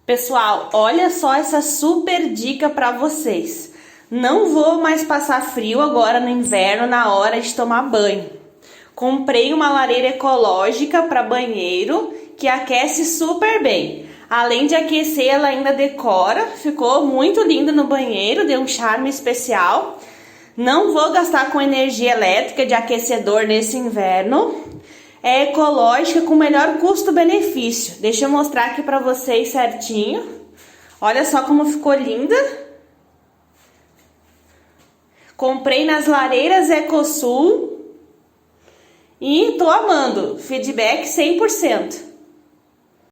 Pessoal, olha só essa super dica para vocês. Não vou mais passar frio agora no inverno na hora de tomar banho. Comprei uma lareira ecológica para banheiro que aquece super bem. Além de aquecer, ela ainda decora. Ficou muito lindo no banheiro, deu um charme especial. Não vou gastar com energia elétrica de aquecedor nesse inverno. É ecológica com melhor custo-benefício. Deixa eu mostrar aqui para vocês certinho. Olha só como ficou linda. Comprei nas lareiras Ecosul e tô amando. Feedback 100%.